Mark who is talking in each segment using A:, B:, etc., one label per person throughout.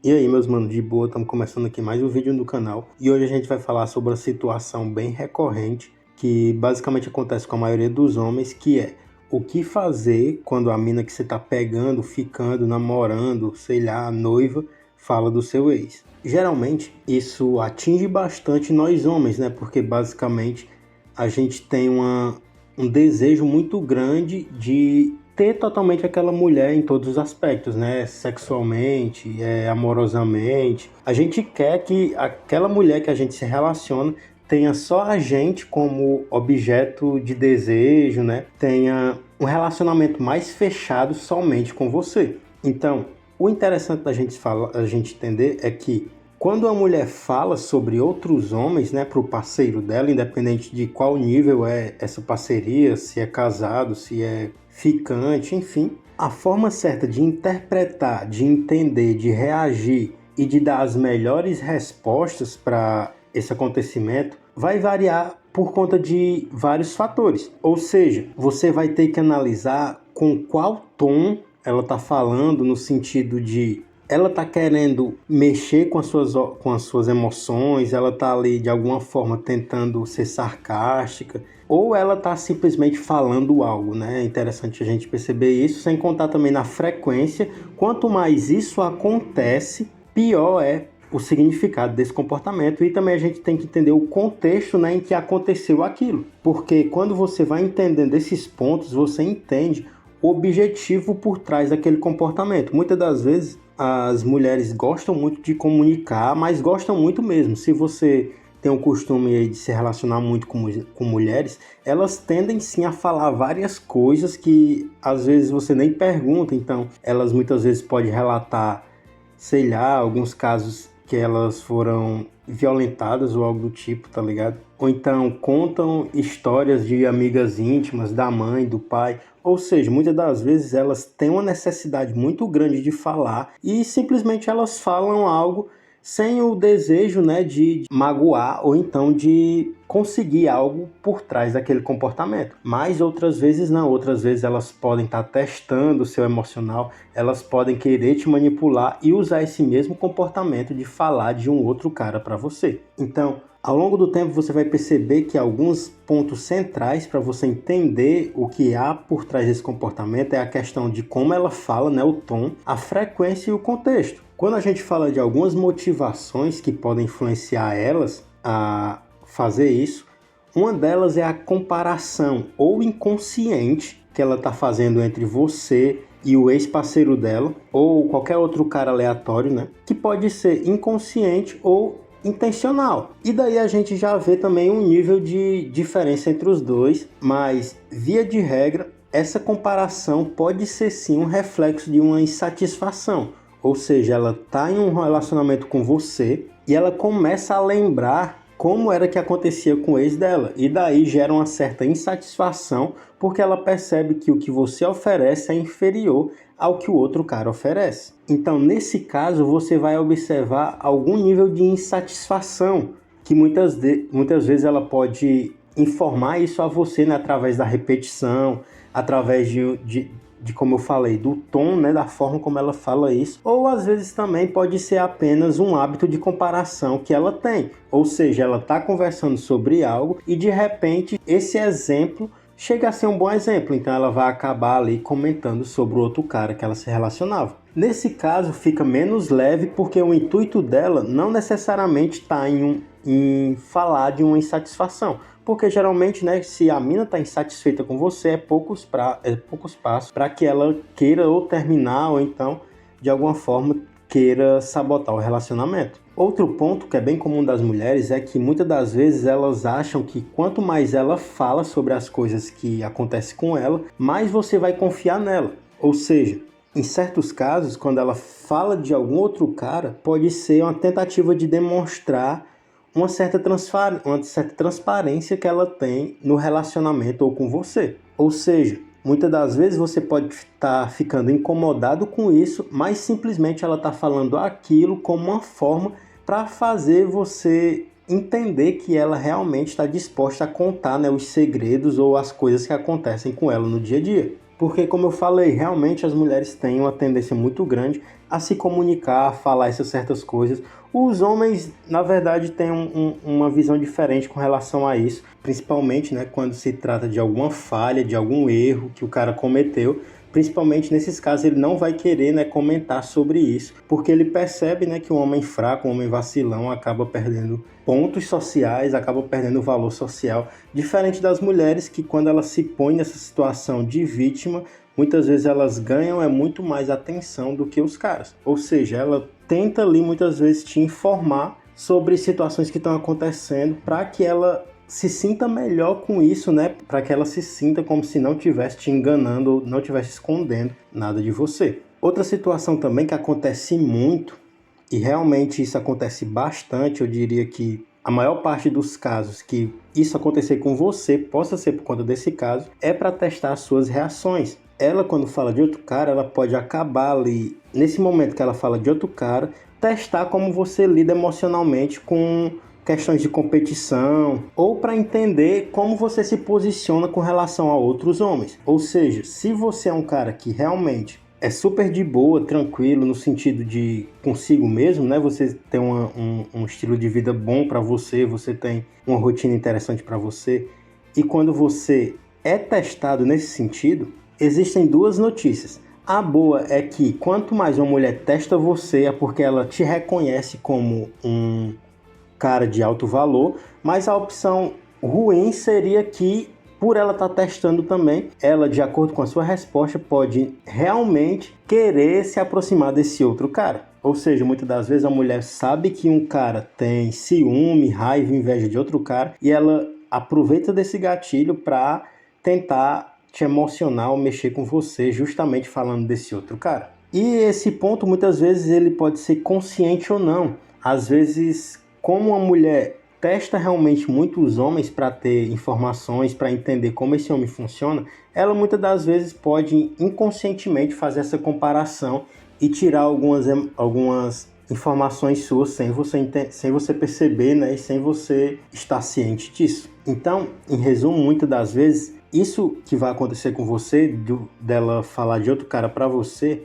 A: E aí, meus manos, de boa, estamos começando aqui mais um vídeo no canal. E hoje a gente vai falar sobre uma situação bem recorrente que basicamente acontece com a maioria dos homens, que é o que fazer quando a mina que você tá pegando, ficando, namorando, sei lá, noiva, fala do seu ex. Geralmente, isso atinge bastante nós homens, né? Porque basicamente a gente tem um desejo muito grande de ter totalmente aquela mulher em todos os aspectos, né? Sexualmente, amorosamente. A gente quer que aquela mulher que a gente se relaciona tenha só a gente como objeto de desejo, né? Tenha um relacionamento mais fechado somente com você. Então, o interessante a gente entender é que quando a mulher fala sobre outros homens, né, para o parceiro dela, independente de qual nível é essa parceria, se é casado, se é ficante, enfim, a forma certa de interpretar, de entender, de reagir e de dar as melhores respostas para esse acontecimento vai variar por conta de vários fatores. Ou seja, você vai ter que analisar com qual tom ela está falando, no sentido de ela tá querendo mexer com as suas emoções, ela tá ali de alguma forma tentando ser sarcástica, ou ela tá simplesmente falando algo, né? É interessante a gente perceber isso, sem contar também na frequência. Quanto mais isso acontece, pior é o significado desse comportamento, e também a gente tem que entender o contexto, né, em que aconteceu aquilo. Porque quando você vai entendendo esses pontos, você entende o objetivo por trás daquele comportamento. Muitas das vezes as mulheres gostam muito de comunicar, mas gostam muito mesmo. Se você tem o costume de se relacionar muito com mulheres, elas tendem sim a falar várias coisas que às vezes você nem pergunta. Então, elas muitas vezes podem relatar, sei lá, alguns casos que elas foram violentadas ou algo do tipo, tá ligado? Ou então contam histórias de amigas íntimas, da mãe, do pai. Ou seja, muitas das vezes elas têm uma necessidade muito grande de falar e simplesmente elas falam algo sem o desejo, né, de magoar ou então de conseguir algo por trás daquele comportamento. Mas outras vezes não, outras vezes elas podem estar testando o seu emocional, elas podem querer te manipular e usar esse mesmo comportamento de falar de um outro cara para você. Então, ao longo do tempo você vai perceber que alguns pontos centrais para você entender o que há por trás desse comportamento é a questão de como ela fala, né, o tom, a frequência e o contexto. Quando a gente fala de algumas motivações que podem influenciar elas a fazer isso, uma delas é a comparação ou inconsciente que ela está fazendo entre você e o ex-parceiro dela, ou qualquer outro cara aleatório, né? Que pode ser inconsciente ou intencional. E daí a gente já vê também um nível de diferença entre os dois, mas via de regra, essa comparação pode ser sim um reflexo de uma insatisfação. Ou seja, ela está em um relacionamento com você e ela começa a lembrar como era que acontecia com o ex dela. E daí gera uma certa insatisfação porque ela percebe que o que você oferece é inferior ao que o outro cara oferece. Então, nesse caso, você vai observar algum nível de insatisfação que muitas vezes ela pode informar isso a você, né, através da repetição, através de como eu falei, do tom, né, da forma como ela fala isso, ou às vezes também pode ser apenas um hábito de comparação que ela tem, ou seja, ela está conversando sobre algo e de repente esse exemplo chega a ser um bom exemplo, então ela vai acabar ali comentando sobre o outro cara que ela se relacionava. Nesse caso fica menos leve porque o intuito dela não necessariamente está em falar de uma insatisfação, porque geralmente, né, se a mina tá insatisfeita com você, é poucos passos para que ela queira ou terminar ou então, de alguma forma, queira sabotar o relacionamento. Outro ponto que é bem comum das mulheres é que muitas das vezes elas acham que quanto mais ela fala sobre as coisas que acontecem com ela, mais você vai confiar nela. Ou seja, em certos casos, quando ela fala de algum outro cara, pode ser uma tentativa de demonstrar uma certa transparência que ela tem no relacionamento ou com você. Ou seja, muitas das vezes você pode estar ficando incomodado com isso, mas simplesmente ela está falando aquilo como uma forma para fazer você entender que ela realmente está disposta a contar, né, os segredos ou as coisas que acontecem com ela no dia a dia. Porque, como eu falei, realmente as mulheres têm uma tendência muito grande a se comunicar, a falar essas certas coisas. Os homens, na verdade, têm uma visão diferente com relação a isso, principalmente, né, quando se trata de alguma falha, de algum erro que o cara cometeu. Principalmente nesses casos, ele não vai querer, né, comentar sobre isso, porque ele percebe, né, que um homem fraco, um homem vacilão, acaba perdendo pontos sociais, acaba perdendo valor social, diferente das mulheres que, quando elas se põem nessa situação de vítima, muitas vezes elas ganham muito mais atenção do que os caras. Ou seja, ela tenta ali muitas vezes te informar sobre situações que estão acontecendo para que ela se sinta melhor com isso, né? Para que ela se sinta como se não estivesse te enganando ou não estivesse escondendo nada de você. Outra situação também que acontece muito, e realmente isso acontece bastante, eu diria que a maior parte dos casos que isso acontecer com você, possa ser por conta desse caso, é para testar as suas reações. Ela, quando fala de outro cara, ela pode acabar ali, nesse momento que ela fala de outro cara, testar como você lida emocionalmente com questões de competição, ou para entender como você se posiciona com relação a outros homens. Ou seja, se você é um cara que realmente é super de boa, tranquilo, no sentido de consigo mesmo, né? Você tem um estilo de vida bom para você, você tem uma rotina interessante para você, e quando você é testado nesse sentido, existem duas notícias. A boa é que quanto mais uma mulher testa você, é porque ela te reconhece como um cara de alto valor, mas a opção ruim seria que, por ela estar testando também, ela, de acordo com a sua resposta, pode realmente querer se aproximar desse outro cara. Ou seja, muitas das vezes a mulher sabe que um cara tem ciúme, raiva, inveja de outro cara, e ela aproveita desse gatilho para tentar te emocionar ou mexer com você, justamente falando desse outro cara. E esse ponto, muitas vezes, ele pode ser consciente ou não. Às vezes, como uma mulher testa realmente muitos homens para ter informações, para entender como esse homem funciona, ela muitas das vezes pode inconscientemente fazer essa comparação e tirar algumas informações suas sem você perceber, né, e sem você estar ciente disso. Então, em resumo, muitas das vezes, isso que vai acontecer com você, dela falar de outro cara para você,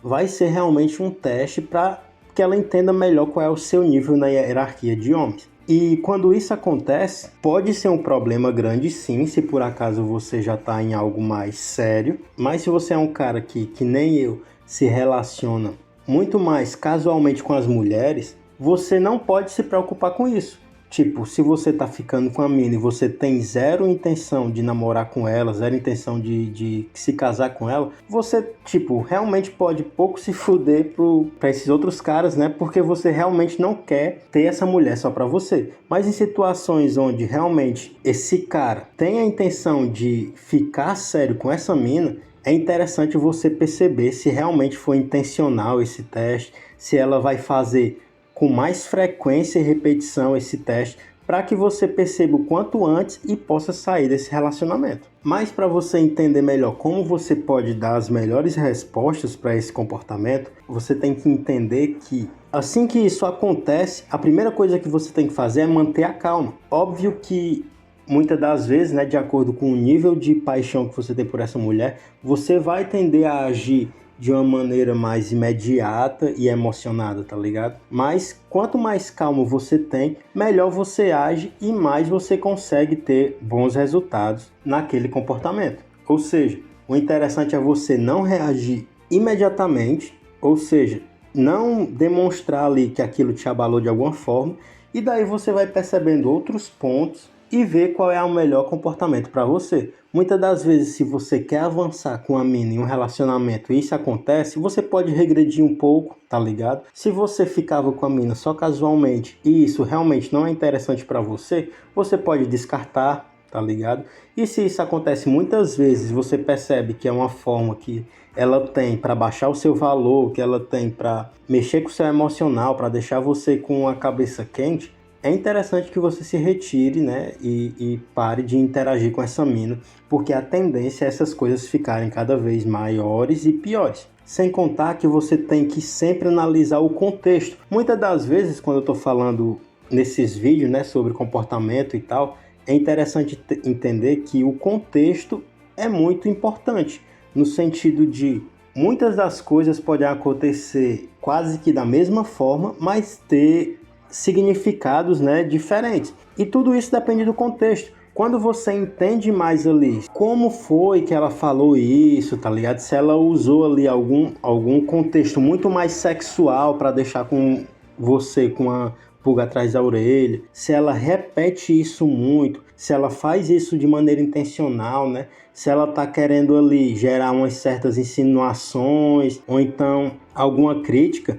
A: vai ser realmente um teste para que ela entenda melhor qual é o seu nível na hierarquia de homens. E quando isso acontece, pode ser um problema grande sim, se por acaso você já está em algo mais sério, mas se você é um cara que nem eu, se relaciona muito mais casualmente com as mulheres, você não pode se preocupar com isso. Tipo, se você tá ficando com a mina e você tem zero intenção de namorar com ela, zero intenção de se casar com ela, você, tipo, realmente pode pouco se fuder pra esses outros caras, né? Porque você realmente não quer ter essa mulher só pra você. Mas em situações onde realmente esse cara tem a intenção de ficar sério com essa mina, é interessante você perceber se realmente foi intencional esse teste, se ela vai fazer com mais frequência e repetição esse teste, para que você perceba o quanto antes e possa sair desse relacionamento. Mas para você entender melhor como você pode dar as melhores respostas para esse comportamento, você tem que entender que assim que isso acontece, a primeira coisa que você tem que fazer é manter a calma. Óbvio que muitas das vezes, né, de acordo com o nível de paixão que você tem por essa mulher, você vai tender a agir de uma maneira mais imediata e emocionada, tá ligado? Mas quanto mais calmo você tem, melhor você age e mais você consegue ter bons resultados naquele comportamento. Ou seja, o interessante é você não reagir imediatamente, ou seja, não demonstrar ali que aquilo te abalou de alguma forma, e daí você vai percebendo outros pontos e ver qual é o melhor comportamento para você. Muitas das vezes, se você quer avançar com a mina em um relacionamento e isso acontece, você pode regredir um pouco, tá ligado? Se você ficava com a mina só casualmente e isso realmente não é interessante para você, você pode descartar, tá ligado? E se isso acontece muitas vezes, você percebe que é uma forma que ela tem para baixar o seu valor, que ela tem para mexer com o seu emocional, para deixar você com a cabeça quente, é interessante que você se retire, né, e pare de interagir com essa mina, porque a tendência é essas coisas ficarem cada vez maiores e piores. Sem contar que você tem que sempre analisar o contexto. Muitas das vezes, quando eu estou falando nesses vídeos, né, sobre comportamento e tal, é interessante entender que o contexto é muito importante. no sentido de muitas das coisas podem acontecer quase que da mesma forma, mas ter significados, né, diferentes. E tudo isso depende do contexto. Quando você entende mais ali como foi que ela falou isso, tá ligado? Se ela usou ali algum contexto muito mais sexual para deixar com você com a pulga atrás da orelha, se ela repete isso muito, se ela faz isso de maneira intencional, né? Se ela tá querendo ali gerar umas certas insinuações ou então alguma crítica,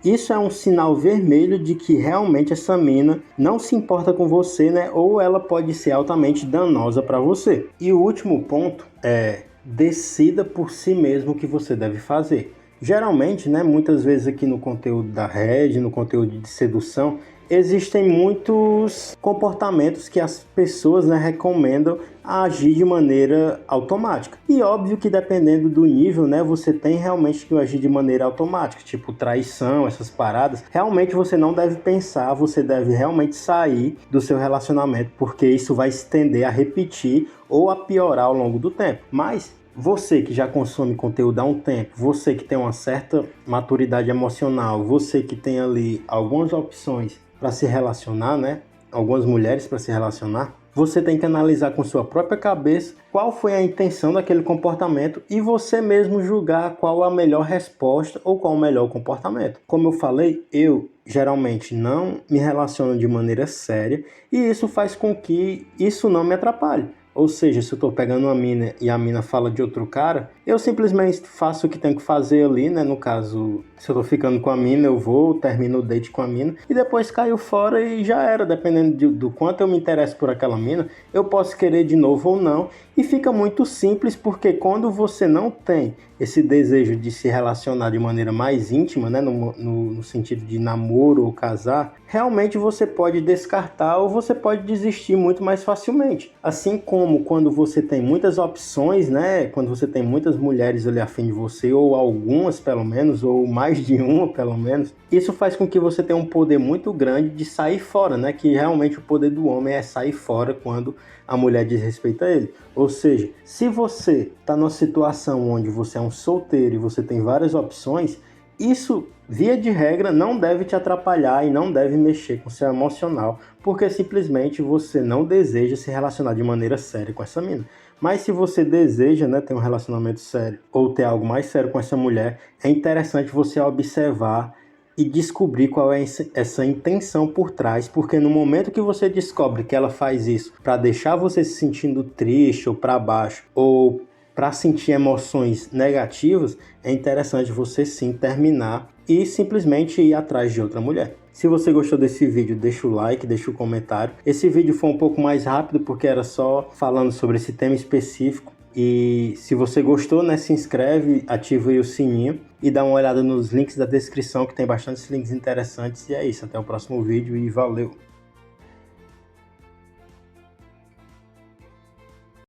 A: isso é um sinal vermelho de que realmente essa mina não se importa com você, né? Ou ela pode ser altamente danosa para você. E o último ponto é: decida por si mesmo o que você deve fazer. Geralmente, né, muitas vezes aqui no conteúdo da rede, no conteúdo de sedução, existem muitos comportamentos que as pessoas, né, recomendam agir de maneira automática. E óbvio que dependendo do nível, né, você tem realmente que agir de maneira automática, tipo traição, essas paradas. Realmente você não deve pensar, você deve realmente sair do seu relacionamento, porque isso vai se tender a repetir ou a piorar ao longo do tempo. Mas você que já consome conteúdo há um tempo, você que tem uma certa maturidade emocional, você que tem ali algumas opções para se relacionar, né? Algumas mulheres para se relacionar, você tem que analisar com sua própria cabeça qual foi a intenção daquele comportamento e você mesmo julgar qual a melhor resposta ou qual o melhor comportamento. Como eu falei, eu geralmente não me relaciono de maneira séria e isso faz com que isso não me atrapalhe. Ou seja, se eu tô pegando uma mina e a mina fala de outro cara, eu simplesmente faço o que tenho que fazer ali, né? No caso, se eu tô ficando com a mina, eu vou, termino o date com a mina e depois caio fora e já era. Dependendo do quanto eu me interesso por aquela mina, eu posso querer de novo ou não. E fica muito simples porque quando você não tem esse desejo de se relacionar de maneira mais íntima, né? No sentido de namoro ou casar, realmente você pode descartar ou você pode desistir muito mais facilmente. Assim como quando você tem muitas opções, né? Quando você tem muitas mulheres ali a fim de você, ou algumas pelo menos, ou mais de uma pelo menos, isso faz com que você tenha um poder muito grande de sair fora, né? Que realmente o poder do homem é sair fora quando a mulher desrespeita ele. Ou seja, se você está numa situação onde você é um solteiro e você tem várias opções, isso, via de regra, não deve te atrapalhar e não deve mexer com o seu emocional, porque simplesmente você não deseja se relacionar de maneira séria com essa mina. Mas se você deseja, né, ter um relacionamento sério ou ter algo mais sério com essa mulher, é interessante você observar e descobrir qual é essa intenção por trás, porque no momento que você descobre que ela faz isso para deixar você se sentindo triste ou para baixo, ou para sentir emoções negativas, é interessante você sim terminar e simplesmente ir atrás de outra mulher. Se você gostou desse vídeo, deixa o like, deixa o comentário. Esse vídeo foi um pouco mais rápido porque era só falando sobre esse tema específico. E se você gostou, né, se inscreve, ativa aí o sininho e dá uma olhada nos links da descrição que tem bastantes links interessantes. E é isso, até o próximo vídeo e valeu!